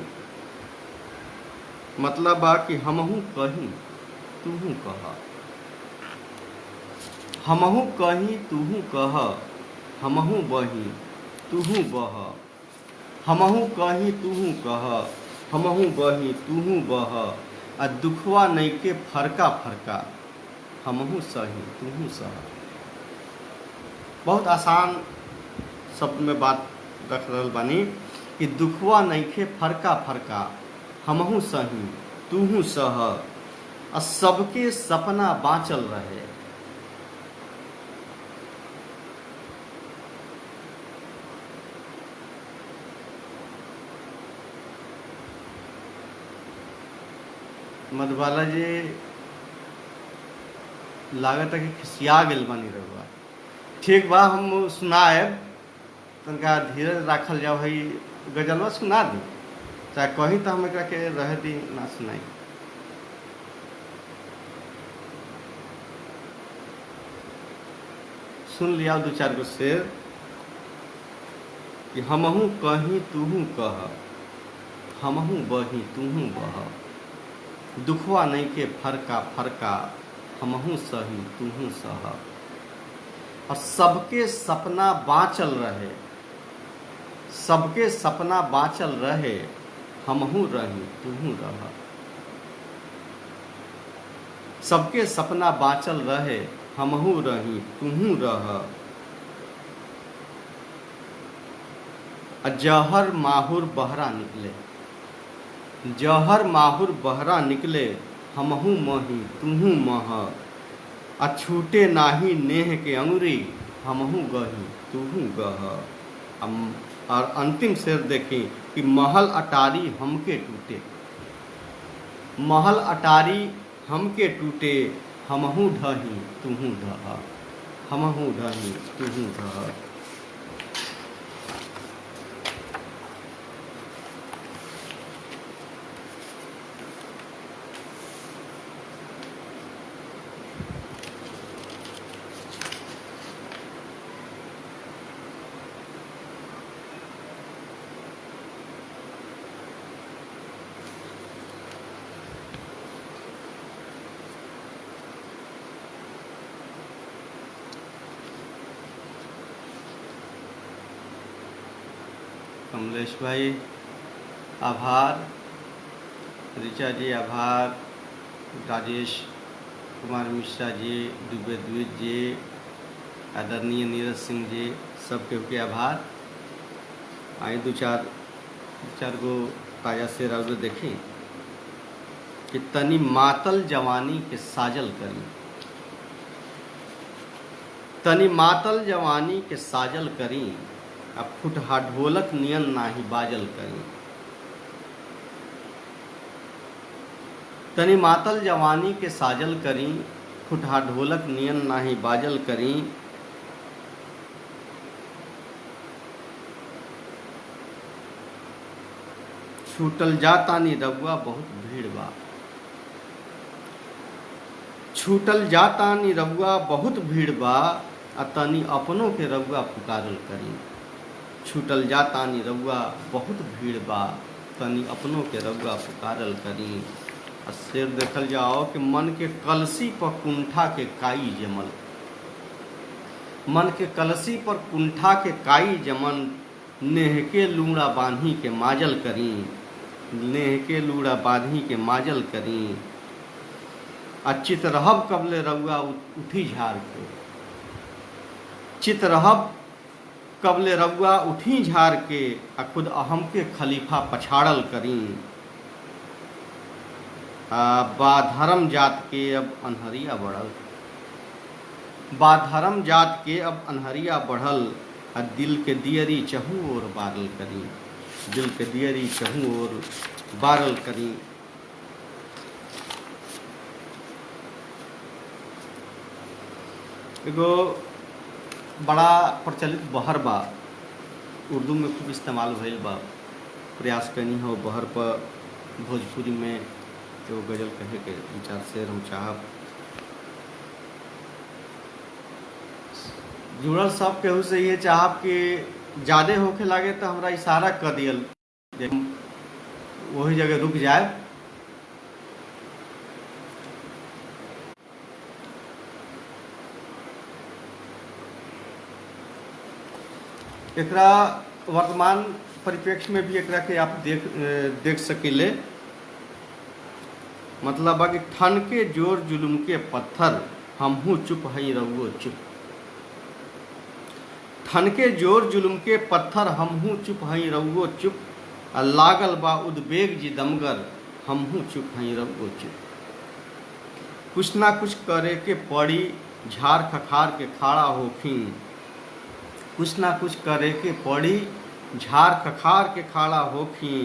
S1: मतलब बा कि हमहू कहीं तूहू कह, हमहू कहीं तूहू कह, हमहू बही तूहू बह, हमहू कहीं तूहू कह, हमहू बही तूहू बह। आ दुखवा नइके फरका फरका, हमहू सही तूहू सह। बहुत आसान शब्द में बात रख रहल बानी कि दुखवा नइखे फरका फरका, हमहू सही तूहू सह। आ सबके सपना बाँचल रहे। मधुबाला जी लागत है कि खिसिया गेल बानी रहुआ। ठीक बा, हम सुनाएब, तनका धीरज राखल जाओ। है गजलवा सुना दी, चाहे कहीं तो हम एकरा के रह दी ना सुनाई। सुन लिया दो चार गो शेर कि हमहू कहीं तूहू कह, हमहू बही तूहू बह। दुखवा नहीं के फरका फरका, हमहू सही तूहू सह। और सबके सपना बाँचल रहे, सबके सपना बाँचल रहे, हमहू रही तूहू रह। सबके सपना बाँचल रहे, हमहू रही तूहू रह। जहर माहुर बहरा निकले, जहर माहुर बहरा निकले, हमहू मही तूहू मह। अछूटे नाही नेह के अंगुरी, हमहू गही तूहू गह। और अंतिम शेर देखें कि महल अटारी हमके टूटे, महल अटारी हमके टूटे, हमहू ढही तूहू ढह, हमहू ढही तूहू ढह। कमलेश भाई आभार, ऋचा जी आभार, राजेश कुमार मिश्रा जी, दुबे द्विज जी, आदरणीय नीरज सिंह जी, सबके के आभार। आए दो चार गो ताजा शेर और देखें कि तनी मातल जवानी के साजल करी, तनी मातल जवानी के साजल करी। अब फुटहा ढोलक नियन नाही बाजल करी, तनी मातल जवानी के साजल करी, फुटहा ढोलक नियन नाही बाजल करी। छूटल जाता नी रउआ बहुत भीड़ बा, छूटल जाता नी रउआ बहुत भीड़ बा। आ तनी अपनों के रउआ पुकारल करी, छूटल जाता नी रउआ बहुत भीड़ बा, तनी अपनों के रउआ पुकारल करी। और शेर देखल जाओ कि मन के कलसी पर कुंठा के काई जमल, मन के कलसी पर कुंठा के काई जमन, नेह के लूड़ा बांधी के माजल करी, नेह के लूड़ा बांधी के माजल करी। चित रहब कबले रउआ उठी झार के, चित रहब कबले रउआ उठी झार के, खुद अहम के खलीफा पछाड़ल करी। बाधर्म जात के अब अनहरिया बढ़ल, बाधर्म जात के अब अनहरिया बढ़ल। दिल के दियरी चहु और बारल करी, दिल के दियरी चहु और बारल करी। एगो बड़ा प्रचलित बहर बा, उर्दू में खूब इस्तेमाल भइल बा। प्रयास कनी हो बहर पर भोजपुरी में तो गजल कहे के विचार से हम चाहब। जुड़ल सब केहू से ये चाहब कि ज़्यादा होके लागे तो हमरा इशारा कर दियल, वही जगह रुक जाए। एकरा वर्तमान परिप्रेक्ष्य में भी एकरा के आप देख सकिले। मतलब बा कि ठन के जोर जुलुम के पत्थर, हमहू चुप हई रहुओ चुप। ठन के जोर जुलुम के पत्थर, हमहू चुप हई रहुओ चुप। लागल बा उद्वेग जी दमगर, हमहू चुप हई रहुओ चुप। कुछ ना कुछ करे के पड़ी, झाड़ खखार के खाड़ा होखी। कुछ ना कुछ करे के पड़ी, झाड़ खखार के खाड़ा होखी।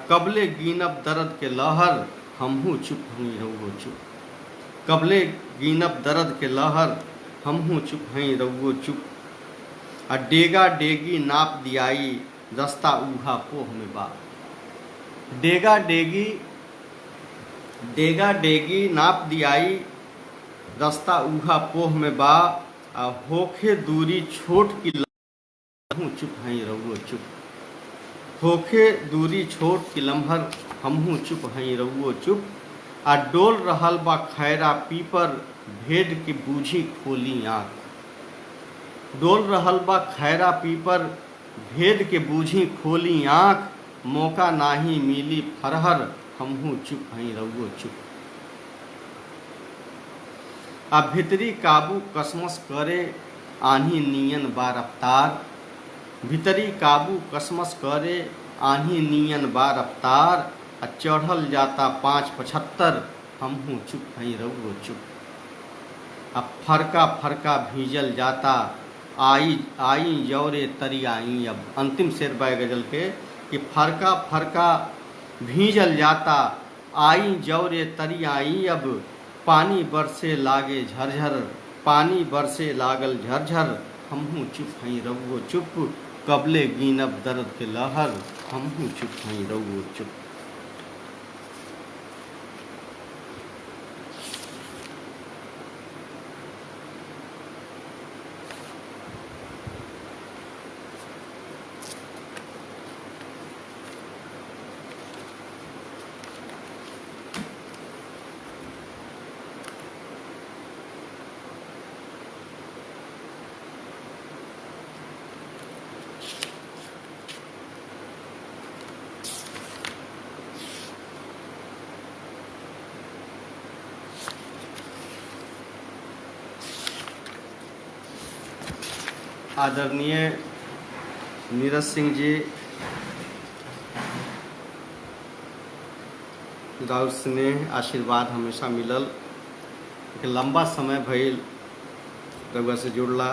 S1: कबले गिनब दर्द के लहर, हमहू चुप हई रहुओ चुप। कबले गिनब दर्द के लहर, हमहू चुप हई रहुओ चुप। डेगा डेगी नाप दियाई, रास्ता उहा पोह में बा। डेगा डेगी डेगा डेगी नाप दियाई, रास्ता उहा पोह में बा। होखे दूरी छोट की हमहू चुप हई रहुओ चुप। होखे दूरी छोट की लम्हर, हमहू चुप हई रहुओ चुप। डोल रहल बा खैरा पीपर, भेद के बूझी खोली आँख। डोल रहल बा खैरा पीपर, भेद के बूझी खोली आँख। मौका नाही मिली फरहर, हमहू चुप हई रहुओ चुप। भीतरी काबू कसमस करे, आन्ही नियन बा रफ्तार। भीतरी काबू कसमस करे, आन्ही नियन बा रफ्तार। चढ़ल जाता 575, हमहू चुप हई रहुओ चुप। फरका फरका भीजल जाता, आई आई जौरे तरी आई। अब अंतिम शेर बा गजल के कि फरका फरका भीजल जाता, आई जौरे तरी आई। अब पानी बरसे लागे झरझर, पानी बरसे लागल झरझर। हमहू चुप हई रहुओ चुप। कबले गिनब दर्द के लहर, हमहू चुप हई रहुओ चुप। आदरणीय नीरज सिंह जी, राउर स्नेह आशीर्वाद हमेशा मिलल। एक लंबा समय भइल रउआ से जुड़ला।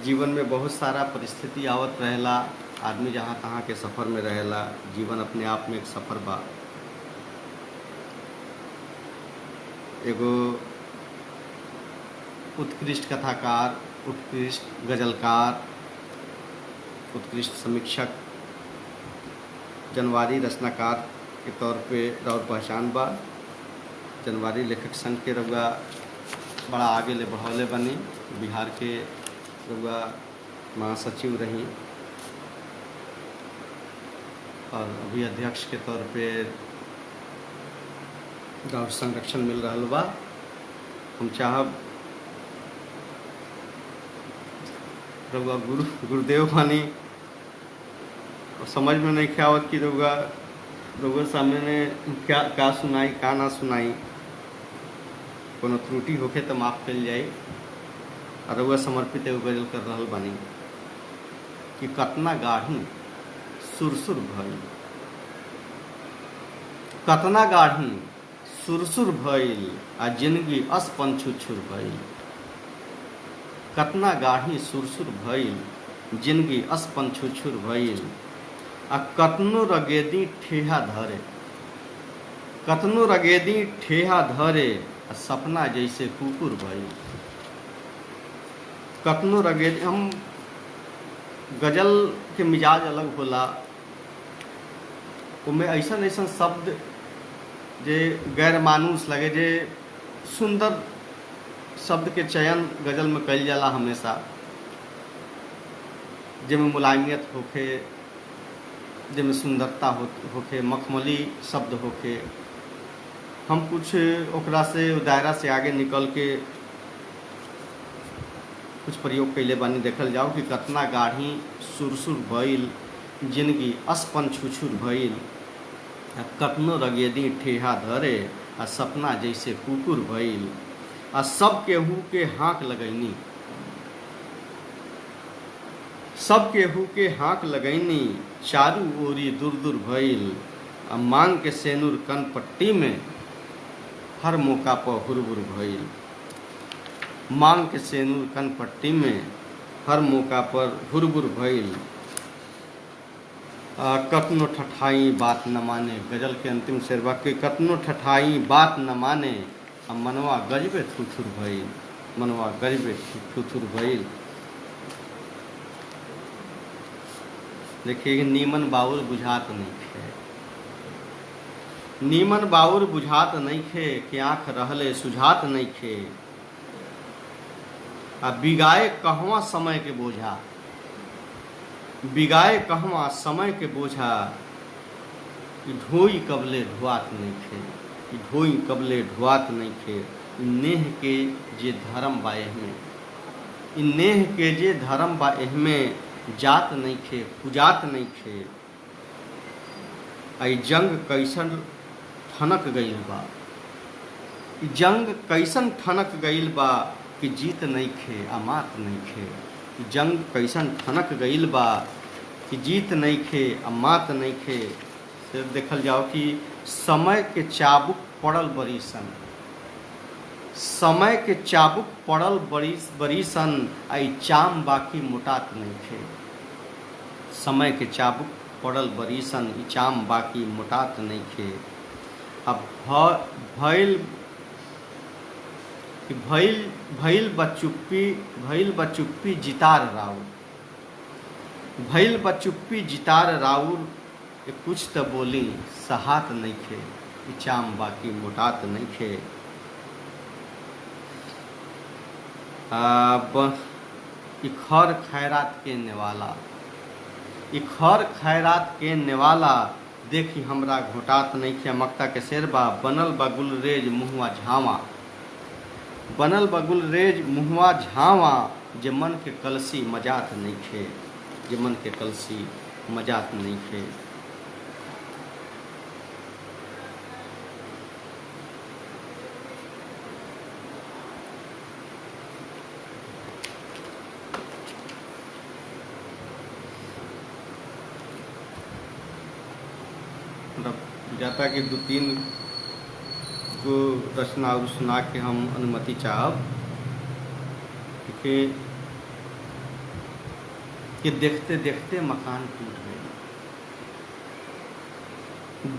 S1: जीवन में बहुत सारा परिस्थिति आवत रहेला, आदमी जहाँ तहाँ के सफ़र में रहेला। जीवन अपने आप में एक सफ़र बा। एगो उत्कृष्ट कथाकार, उत्कृष्ट गजलकार, उत्कृष्ट समीक्षक, जनवारी रचनाकार के तौर पे राउर पहचान बा। जनवारी लेखक संघ के रउआ बड़ा आगे ले बढ़ौले बनी। बिहार के रउआ महासचिव रही और अभी अध्यक्ष के तौर पे राउर संरक्षण मिल रहा बा। हम चाहब रउआ गुरुदेव बानी और समझ में नहीं क्या आवत कि रउआ सामने क्या का सुनाई का ना सुनाई। कोनो त्रुटि होखे तो माफ कल जाए। और रउआ समर्पित एगो गजल कर रहल बानी कि कतना गाढ़ी सुरसुर भइल, कतना गाढ़ी सुरसुर भइल आ जिंदगी असपन छुछुर भइल। कतना गाढ़ी सुरसुर भइल जिंदगी असपन छुछुर भइल। आ कतनो रगेदी ठेहा धरे, कतनो रगेदी ठेहा धरे आ सपना जैसे कुकुर भइल। कतनो रगेदी, हम गजल के मिजाज अलग होला, उनमें ऐसा ऐसा शब्द जे गैर मानूस लगे, जे सुंदर शब्द के चयन गजल में कइल जाला हमेशा, जेमें मुलायमियत होखे, जेमें सुंदरता होखे, मखमली शब्द होखे। हम कुछ ओकरा से दायरा से आगे निकल के कुछ प्रयोग कैले बानी। देखल जाओ कि कतना गाढ़ी सुरसुर भइल जिंदगी असपन छुछुर भइल। कतनो रगेदी ठेहा धरे आ सपना जैसे कुकुर भइल। आ सब केहू के हाँक लगैनी, सब केहू के हाँक लगैनी चारू ओरी दूर दूर भइल। आ मांग के सेनुर कनपट्टी में हर मौका पर हुरबुर भइल। मांग के सेनुर कनपट्टी में हर मौका पर हुरबुर भइल। कतनो ठठाई बात न माने, गजल के अंतिम शेरवा के कतनो ठठाई बात न माने आ मनवा गजबे थुथुर भइल, मनवा गजबे थुथुर भइल। देखिए नीमन बाउर बुझात नइखे, नीमन बाउर बुझात नइखे कि आँख रहले सुझात नइखे। आ बिगाए कहवा समय के बोझा, बिगाए कहवा समय के बोझा। ढोई कबले ढुआत नइखे, ढोई कबले ढुआत नइखे। नेह के जे धर्म बा एहमे, नेह के जे धर्म बा एहमे जात नइखे पुजात नइखे। आई जंग कैसन ठनक गइल बा, जंग कैसन ठनक गइल बा कि जीत नइखे अमात नइखे। जंग कैसन ठनक गइल बा कि जीत नइखे अमात नइखे। सिर्फ देखल जाओ कि समय के चाबुक पड़ल बरिसन, समय के चाबुक पड़ल बरिसन आई चाम बाकी मोटात नइखे। समय के चाबुक पड़ल बरिसन ई चाम बाकी मोटात नइखे। अब भइल भइल बचुप्पी, भइल बचुप्पी जितार राउर, भइल बचुप्पी जितार राउर। कुछ तो बोली सहात नइखे ई चाम बाकी मोटात नइखे। ई खर खैरात के नेवाला, ई खर खैरात के नेवाला देखी हमरा घोटात नइखे। मक्ता के शेरबा बनल बगुल रेज मुहवा झावा, बनल बगुल रेज मुहवा झावा। जे मन के कलसी मजात नइखे, जे मन के कलसी मजात नइखे। जाता कि 2-3 को रचना और सुना के हम अनुमति चाहब कि देखते देखते मकान टूट गई,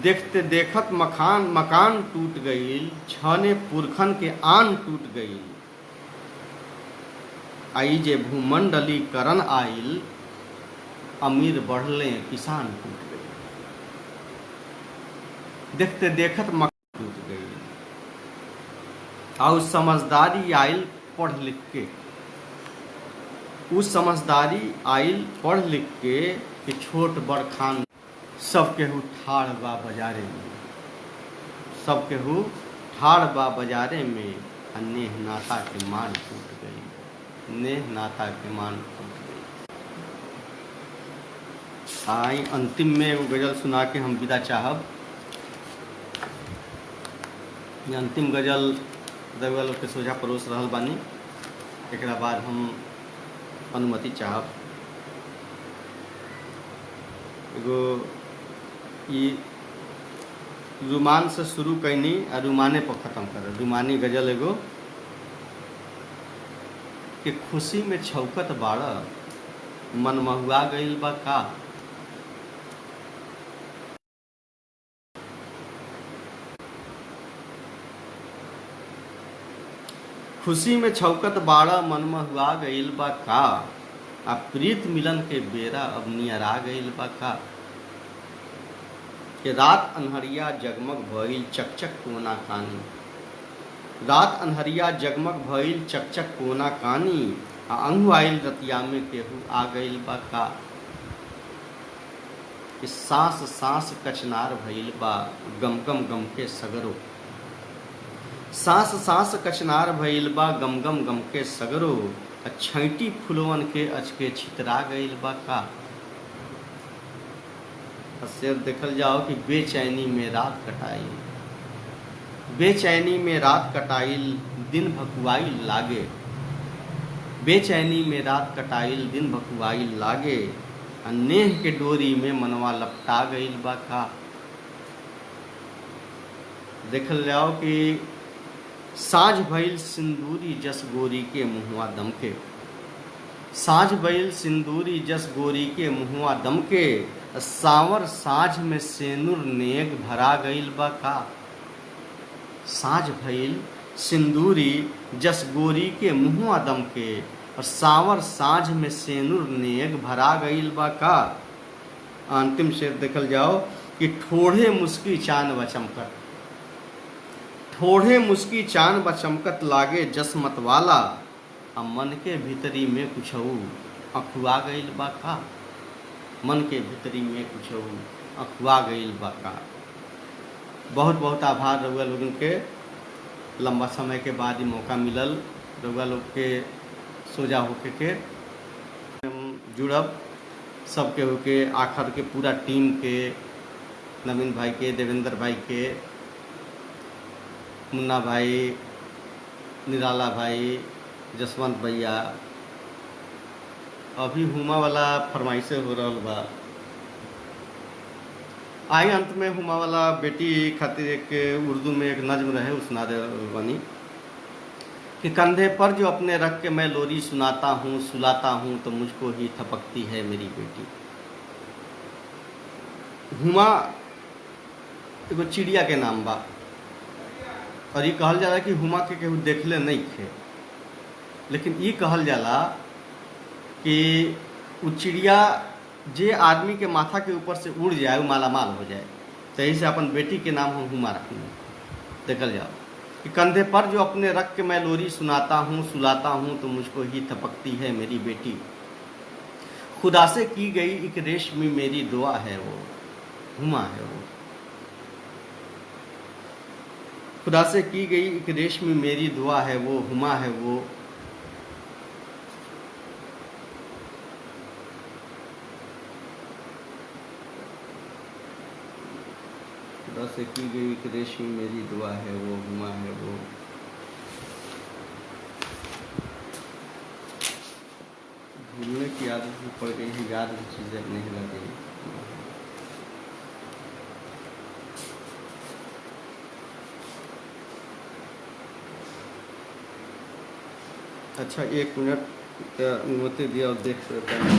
S1: देखते देखत मकान टूट गई। छने पुरखन के आन टूट गई। आई जे भूमंडलीकरण आइल अमीर बढ़ले किसान टूट गई। देखते देखत मकान टूट गई। और समझदारी आइल पढ़ लिख के, उस समझदारी आइल पढ़ लिख के कि छोट बड़ खान सब केहू ठाड़ बा बाजारे में, सब केहू ठाड़ बा बाजारे में। नेह नाता के मान टूट गई, नेह नाता के मान टूट गई। आई अंतिम में एगो गज़ल सुना के हम विदा चाहब। ये अंतिम गज़ल रउआ लोग के सोझा परोस रहल बानी। एकरा बाद हम अनुमति चाहब। एगो ई रुमान से शुरू कैनी आ रुमाने पर ख़त्म कर। रुमानी गज़ल एगो कि खुशी में छौकत बाड़ा मन महुआ गईल बा का। खुशी में छौकत बाड़ा मन महुआ गईल बा का। आ प्रीत मिलन के बेरा अब नियरा गईल बा का। कि रात अनहरिया जगमग भइल चकचक कोना कानी। रात अनहरिया जगमग भइल चकचक कोना कानी। आ अंगुआइल रतिया में केहू आ गईल बा का। कि सांस सांस कचनार भइल बा गम गम गम के सगरो। सांस सांस कचनार भइल बा गम गम गम के सगरो। छैटी फुलवन के अचके छितरा गईल बा का। शेर देखल जाओ कि बेचैनी में रात कटाई। बेचैनी में रात कटाइल दिन भकुआइल लागे। बेचैनी में रात कटाइल दिन भकुआइल लागे। नेह के डोरी में मनवा लपटा गईल बा का। देखल जाओ कि साँझ भइल सिंदूरी जस गोरी के मुहुआ दमके। साँझ भइल सिंदूरी जस गोरी के मुहुआ दमके। सांवर साँझ में सेनुर नेग भरा गईल बा का। साँझ भइल सिंदूरी जस गोरी के मुहुआ दमके। और सांवर साँझ में सेनुर नेग भरा गईल बा का। अंतिम शेर देखल जाओ कि ठोढ़े मुस्की चान बचमकत। ठोढ़े मुस्की चान बचमकत लागे जसमत वाला। आ मन के भीतरी में कुछऊ अखुआ गईल बा का। मन के भीतरी में कुछऊ अखुआ गईल बा का। बहुत बहुत आभार रउआ लोगन के। लंबा समय के बाद ही मौका मिलल रउआ लोग के सोजा होके के हम जुड़ब। सबके होके आखिर के पूरा टीम के, नवीन भाई के, देवेंद्र भाई के, मुन्ना भाई, निराला भाई, जसवंत भैया। अभी हुमा वाला फरमाइशे हो रहा बा। आई अंत में हुमा वाला बेटी खातिर एक उर्दू में एक नज्म रहे उस नादे बनी कि कंधे पर जो अपने रख के मैं लोरी सुनाता हूँ सुलाता हूँ तो मुझको ही थपकती है मेरी बेटी। हुमा एगो चिड़िया के नाम बा और ये कहल जाला कि हुमा के केहू देखले नहीं थे, लेकिन ये कहल जाला कि वो चिड़िया जे आदमी के माथा के ऊपर से उड़ जाए वो मालामाल हो जाए। तो यही से अपन बेटी के नाम हम हुमा रखने देखल जाओ कि कंधे पर जो अपने रख के मैं लोरी सुनाता हूँ सुलाता हूँ तो मुझको ही थपकती है मेरी बेटी। खुदा से की गई एक रेशमी मेरी दुआ है वो हुमा है वो। खुदा से की गई एक रेशमी मेरी दुआ है वो हुमा है वो। खुदा से की गई एक रेशमी मेरी दुआ है वो हुमा है वो। भूलने की आदत भी पड़ गई है, याद की चीजें नहीं रह गई। अच्छा 1 मिनट अनुमति दिया और देख लेता हूँ।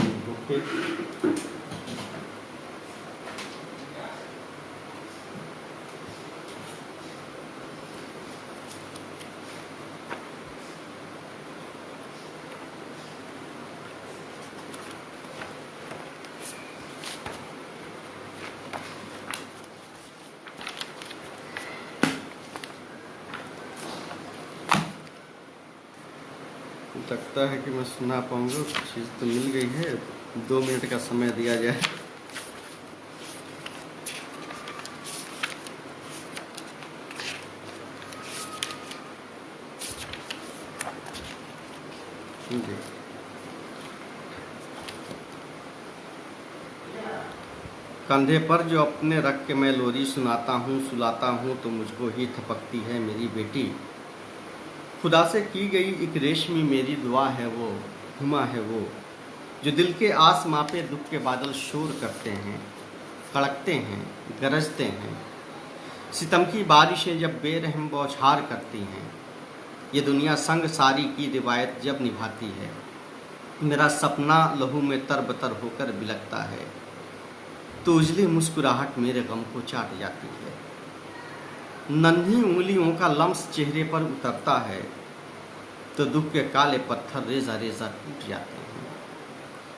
S1: लगता है कि मैं सुना पाऊंगा। चीज़ तो मिल गई है, 2 मिनट का समय दिया जाए। जी कंधे पर जो अपने रख के मैं लोरी सुनाता हूँ सुलाता हूँ तो मुझको ही थपकती है मेरी बेटी। खुदा से की गई एक रेशमी मेरी दुआ है वो, हुमा है वो, जो दिल के आस मापे दुख के बादल शोर करते हैं, कड़कते हैं, गरजते हैं। सितम की बारिशें जब बेरहम बौछार करती हैं, ये दुनिया संग सारी की रिवायत जब निभाती है, मेरा सपना लहू में तरबतर होकर बिलखता है, तो उजली मुस्कुराहट मेरे गम को चाट जाती है। नन्ही उंगलियों का लम्स चेहरे पर उतरता है, तो दुख के काले पत्थर रेजा रेजा टूट जाते हैं।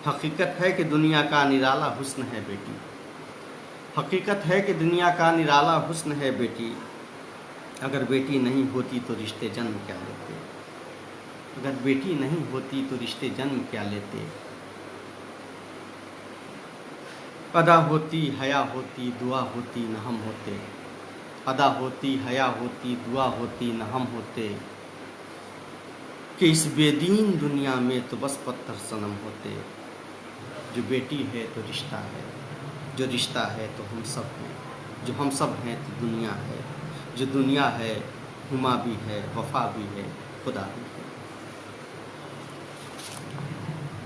S1: हकीकत है कि दुनिया का निराला हुस्न है बेटी, हकीकत है कि दुनिया का निराला हुस्न है बेटी। अगर बेटी नहीं होती तो रिश्ते जन्म क्या लेते, अगर बेटी नहीं होती तो रिश्ते जन्म क्या लेते। अदा होती हया होती दुआ होती न हम होते, अदा होती हया होती दुआ होती न हम होते, कि इस बेदीन दुनिया में तो बस पत्थर सनम होते। जो बेटी है तो रिश्ता है, जो रिश्ता है तो हम सब हैं, जो हम सब हैं तो दुनिया है, जो दुनिया है हुमा भी है, वफा भी है, खुदा भी है।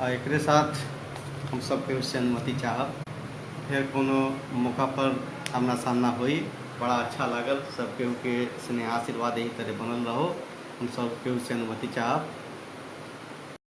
S1: और एकरे साथ हम सबके उससे अनुमति चाहब फिर कोनो मौका पर आमना सामना होई। बड़ा अच्छा लागल, सब केहू के स्नेह आशीर्वाद यही तरह बनल रहो। हम सब केहू से अनुमति चाहब।